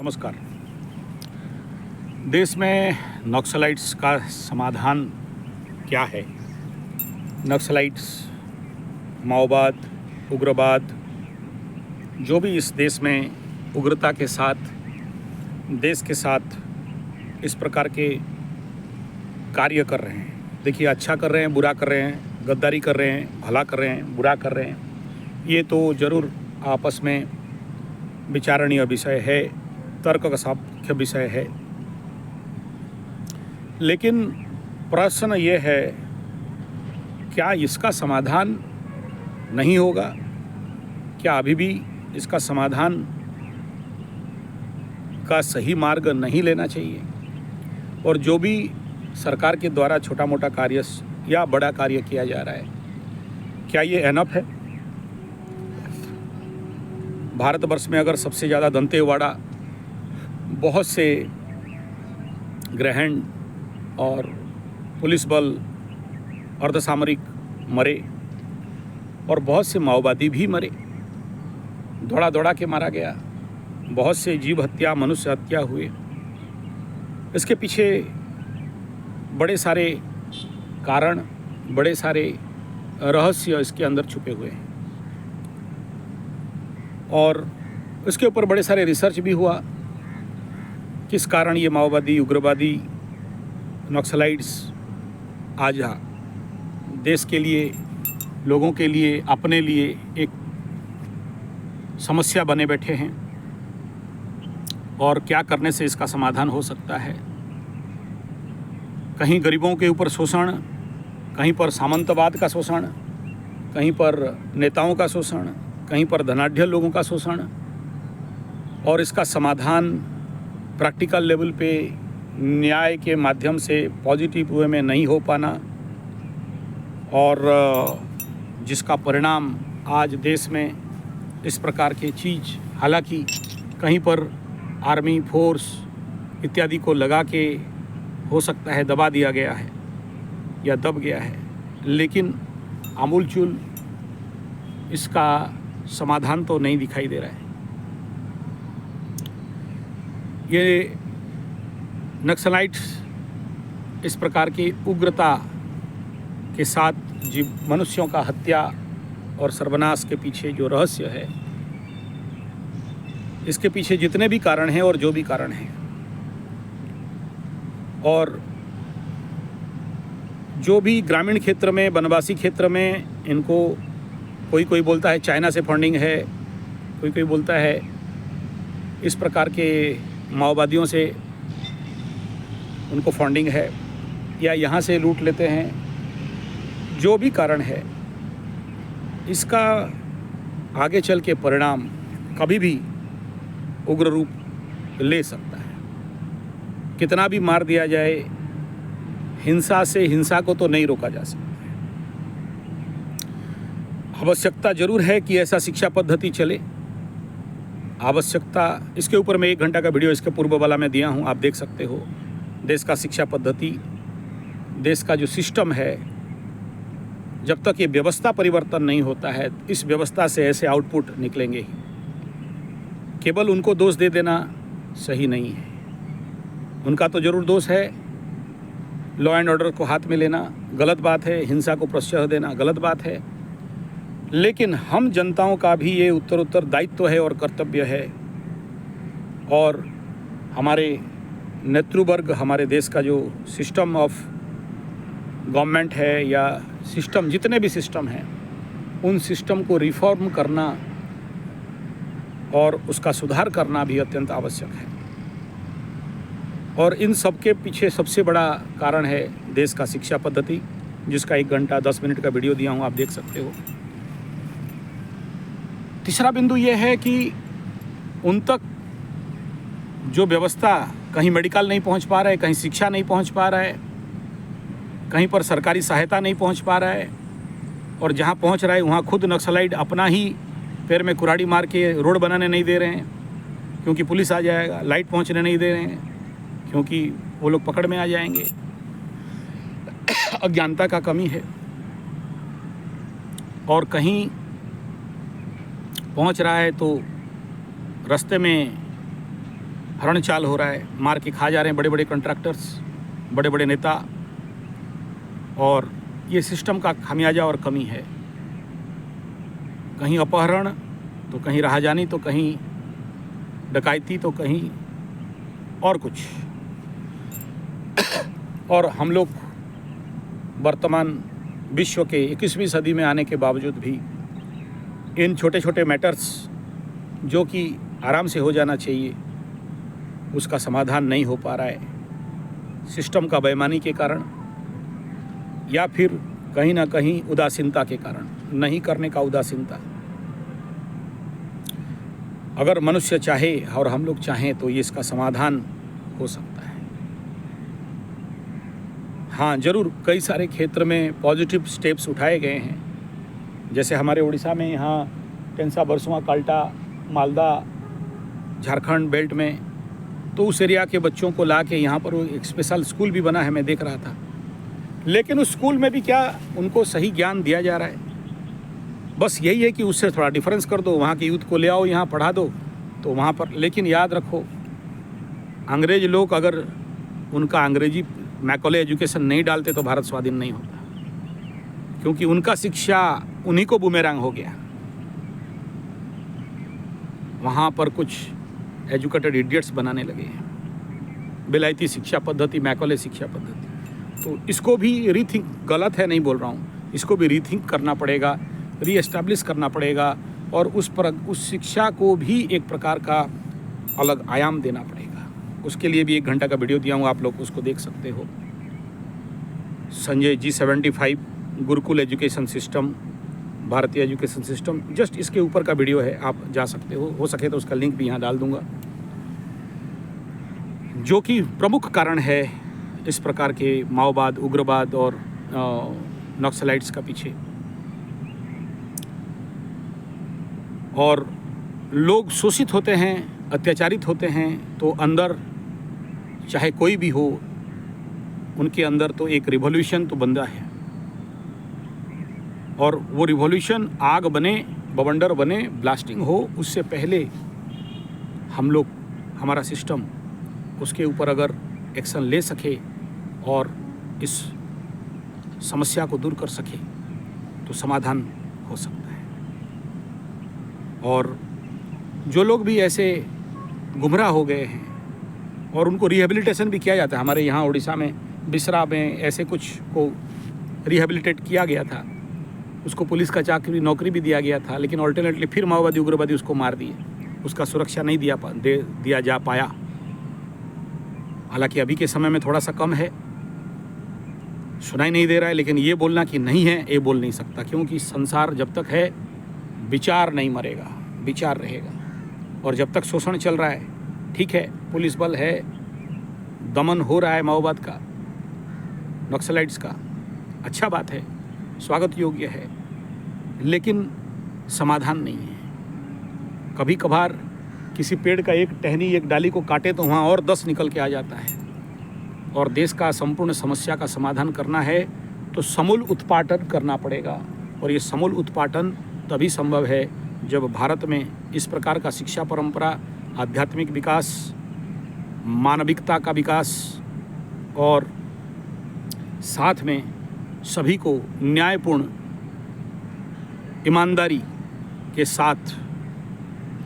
नमस्कार। देश में नक्सलाइट्स का समाधान क्या है? नक्सलाइट्स, माओवाद, उग्रवाद, जो भी इस देश में उग्रता के साथ, देश के साथ इस प्रकार के कार्य कर रहे हैं, देखिए अच्छा कर रहे हैं, बुरा कर रहे हैं, गद्दारी कर रहे हैं, भला कर रहे हैं, बुरा कर रहे हैं, ये तो ज़रूर आपस में विचारणीय विषय है, तर्क का सापेक्ष विषय है। लेकिन प्रश्न ये है, क्या इसका समाधान नहीं होगा? क्या अभी भी इसका समाधान का सही मार्ग नहीं लेना चाहिए? और जो भी सरकार के द्वारा छोटा मोटा कार्य या बड़ा कार्य किया जा रहा है, क्या ये एनफ है? भारतवर्ष में अगर सबसे ज़्यादा दंतेवाड़ा, बहुत से ग्रहण और पुलिस बल, अर्धसामरिक मरे और बहुत से माओवादी भी मरे, दौड़ा दौड़ा के मारा गया, बहुत से जीव हत्या, मनुष्य हत्या हुए, इसके पीछे बड़े सारे कारण, बड़े सारे रहस्य इसके अंदर छुपे हुए हैं। और इसके ऊपर बड़े सारे रिसर्च भी हुआ, किस कारण ये माओवादी, उग्रवादी, नक्सलाइट्स आज देश के लिए, लोगों के लिए, अपने लिए एक समस्या बने बैठे हैं, और क्या करने से इसका समाधान हो सकता है। कहीं गरीबों के ऊपर शोषण, कहीं पर सामंतवाद का शोषण, कहीं पर नेताओं का शोषण, कहीं पर धनाढ्य लोगों का शोषण, और इसका समाधान प्रैक्टिकल लेवल पे न्याय के माध्यम से पॉजिटिव वे में नहीं हो पाना, और जिसका परिणाम आज देश में इस प्रकार की चीज़, हालांकि कहीं पर आर्मी फोर्स इत्यादि को लगा के हो सकता है दबा दिया गया है या दब गया है, लेकिन आमूलचूल इसका समाधान तो नहीं दिखाई दे रहा है। ये नक्सलाइट्स इस प्रकार की उग्रता के साथ मनुष्यों का हत्या और सर्वनाश के पीछे जो रहस्य है, इसके पीछे जितने भी कारण हैं और जो भी कारण हैं, और जो भी ग्रामीण क्षेत्र में, वनवासी क्षेत्र में, इनको कोई बोलता है चाइना से फंडिंग है, कोई बोलता है इस प्रकार के माओवादियों से उनको फंडिंग है, या यहाँ से लूट लेते हैं। जो भी कारण है, इसका आगे चल के परिणाम कभी भी उग्र रूप ले सकता है। कितना भी मार दिया जाए, हिंसा से हिंसा को तो नहीं रोका जा सकता। आवश्यकता जरूर है कि ऐसा शिक्षा पद्धति चले, आवश्यकता, इसके ऊपर मैं 1 घंटा का वीडियो इसके पूर्व वाला में दिया हूँ, आप देख सकते हो। देश का शिक्षा पद्धति, देश का जो सिस्टम है, जब तक ये व्यवस्था परिवर्तन नहीं होता है, इस व्यवस्था से ऐसे आउटपुट निकलेंगे ही। केवल उनको दोष दे देना सही नहीं है, उनका तो ज़रूर दोष है। लॉ एंड ऑर्डर को हाथ में लेना गलत बात है, हिंसा को प्रोत्साहन देना गलत बात है, लेकिन हम जनताओं का भी ये उत्तरोत्तर दायित्व है और कर्तव्य है, और हमारे नेतृवर्ग, हमारे देश का जो सिस्टम ऑफ गवर्नमेंट है, या सिस्टम, जितने भी सिस्टम हैं, उन सिस्टम को रिफॉर्म करना और उसका सुधार करना भी अत्यंत आवश्यक है। और इन सब के पीछे सबसे बड़ा कारण है देश का शिक्षा पद्धति, जिसका 1 घंटा 10 मिनट का वीडियो दिया हूँ, आप देख सकते हो। तीसरा बिंदु ये है कि उन तक जो व्यवस्था, कहीं मेडिकल नहीं पहुंच पा रहा है, कहीं शिक्षा नहीं पहुंच पा रहा है, कहीं पर सरकारी सहायता नहीं पहुंच पा रहा है, और जहां पहुंच रहा है वहां खुद नक्सलाइट अपना ही पैर में कुराड़ी मार के रोड बनाने नहीं दे रहे हैं, क्योंकि पुलिस आ जाएगा। लाइट पहुंचने नहीं दे रहे हैं, क्योंकि वो लोग पकड़ में आ जाएंगे। अज्ञानता का कमी है। और कहीं पहुंच रहा है तो रास्ते में हरणचाल हो रहा है, मार के खा जा रहे हैं बड़े बड़े कॉन्ट्रैक्टर्स, बड़े बड़े नेता, और ये सिस्टम का खामियाजा और कमी है। कहीं अपहरण तो कहीं राहजानी तो कहीं डकैती तो कहीं और कुछ। और हम लोग वर्तमान विश्व के 21वीं सदी में आने के बावजूद भी इन छोटे छोटे मैटर्स जो कि आराम से हो जाना चाहिए उसका समाधान नहीं हो पा रहा है, सिस्टम का बेईमानी के कारण या फिर कहीं ना कहीं उदासीनता के कारण, नहीं करने का उदासीनता। अगर मनुष्य चाहे और हम लोग चाहें तो ये इसका समाधान हो सकता है। हाँ, ज़रूर कई सारे क्षेत्र में पॉजिटिव स्टेप्स उठाए गए हैं, जैसे हमारे उड़ीसा में यहाँ टेंसा, बरसुआ, काल्टा, मालदा, झारखंड बेल्ट में, तो उस एरिया के बच्चों को ला के यहाँ पर एक स्पेशल स्कूल भी बना है, मैं देख रहा था। लेकिन उस स्कूल में भी क्या उनको सही ज्ञान दिया जा रहा है? बस यही है कि उससे थोड़ा डिफरेंस कर दो, वहाँ के यूथ को ले आओ, यहाँ पढ़ा दो तो वहाँ पर। लेकिन याद रखो, अंग्रेज लोग अगर उनका अंग्रेजी मैकॉले एजुकेशन नहीं डालते तो भारत स्वाधीन नहीं होता, क्योंकि उनका शिक्षा उन्हीं को बुमेरैंग हो गया। वहाँ पर कुछ एजुकेटेड इडियट्स बनाने लगे हैं, विलायती शिक्षा पद्धति, मैकॉले शिक्षा पद्धति। तो इसको भी रीथिंक, गलत है नहीं बोल रहा हूँ, इसको भी रीथिंक करना पड़ेगा, रीएस्टैब्लिश करना पड़ेगा, और उस शिक्षा को भी एक प्रकार का अलग आयाम देना पड़ेगा। उसके लिए भी 1 घंटा का वीडियो दिया हूँ, आप लोग उसको देख सकते हो। Sanjay G75 Gurukul education system, भारतीय एजुकेशन सिस्टम, जस्ट इसके ऊपर का वीडियो है, आप जा सकते हो सके तो उसका लिंक भी यहाँ डाल दूँगा। जो कि प्रमुख कारण है इस प्रकार के माओवाद, उग्रवाद और नक्सलाइट्स का पीछे। और लोग शोषित होते हैं, अत्याचारित होते हैं, तो अंदर चाहे कोई भी हो, उनके अंदर तो एक रिवॉल्यूशन तो बंदा है, और वो रिवॉल्यूशन आग बने, बवंडर बने, ब्लास्टिंग हो, उससे पहले हम लोग, हमारा सिस्टम उसके ऊपर अगर एक्शन ले सके और इस समस्या को दूर कर सके तो समाधान हो सकता है। और जो लोग भी ऐसे गुमराह हो गए हैं और उनको रिहेबिलिटेशन भी किया जाता है, हमारे यहाँ उड़ीसा में बिसरा में ऐसे कुछ को रिहेबिलिटेट किया गया था, उसको पुलिस का चाकरी, नौकरी भी दिया गया था, लेकिन अल्टरनेटली फिर माओवादी, उग्रवादी उसको मार दिए, उसका सुरक्षा नहीं दिया जा पाया। हालांकि अभी के समय में थोड़ा सा कम है, सुनाई नहीं दे रहा है, लेकिन ये बोलना कि नहीं है, ये बोल नहीं सकता, क्योंकि संसार जब तक है विचार नहीं मरेगा, विचार रहेगा। और जब तक शोषण चल रहा है, ठीक है, पुलिस बल है, दमन हो रहा है माओवाद का, नक्सलाइट्स का, अच्छा बात है, स्वागत योग्य है, लेकिन समाधान नहीं है। कभी कभार किसी पेड़ का एक टहनी, एक डाली को काटे तो वहाँ और 10 निकल के आ जाता है। और देश का संपूर्ण समस्या का समाधान करना है तो समूल उत्पाटन करना पड़ेगा, और ये समूल उत्पाटन तभी संभव है जब भारत में इस प्रकार का शिक्षा परंपरा, आध्यात्मिक विकास, मानविकता का विकास, और साथ में सभी को न्यायपूर्ण, ईमानदारी के साथ,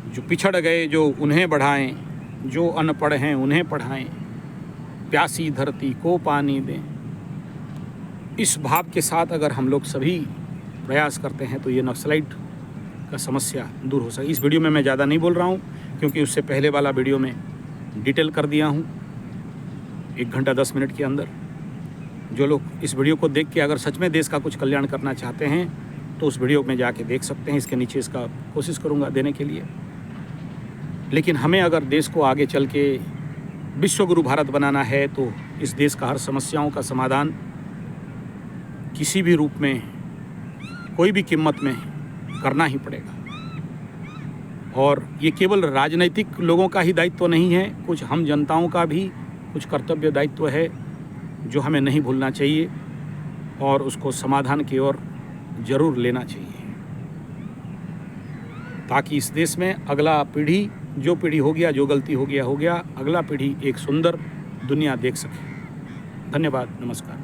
जो पिछड़ गए जो उन्हें बढ़ाएं, जो अनपढ़ हैं उन्हें पढ़ाएं, प्यासी धरती को पानी दें। इस भाव के साथ अगर हम लोग सभी प्रयास करते हैं तो ये नक्सलाइट का समस्या दूर हो सके। इस वीडियो में मैं ज़्यादा नहीं बोल रहा हूँ, क्योंकि उससे पहले वाला वीडियो में डिटेल कर दिया हूँ 1 घंटा 10 मिनट के अंदर। जो लोग इस वीडियो को देख के अगर सच में देश का कुछ कल्याण करना चाहते हैं तो उस वीडियो में जाके देख सकते हैं, इसके नीचे इसका कोशिश करूँगा देने के लिए। लेकिन हमें अगर देश को आगे चल के विश्वगुरु भारत बनाना है तो इस देश का हर समस्याओं का समाधान किसी भी रूप में, कोई भी कीमत में करना ही पड़ेगा। और ये केवल राजनीतिक लोगों का ही दायित्व तो नहीं है, कुछ हम जनताओं का भी कुछ कर्तव्य दायित्व है जो हमें नहीं भूलना चाहिए, और उसको समाधान की ओर जरूर लेना चाहिए, ताकि इस देश में अगला पीढ़ी जो पीढ़ी हो गया, जो गलती हो गया, अगला पीढ़ी एक सुंदर दुनिया देख सके। धन्यवाद, नमस्कार।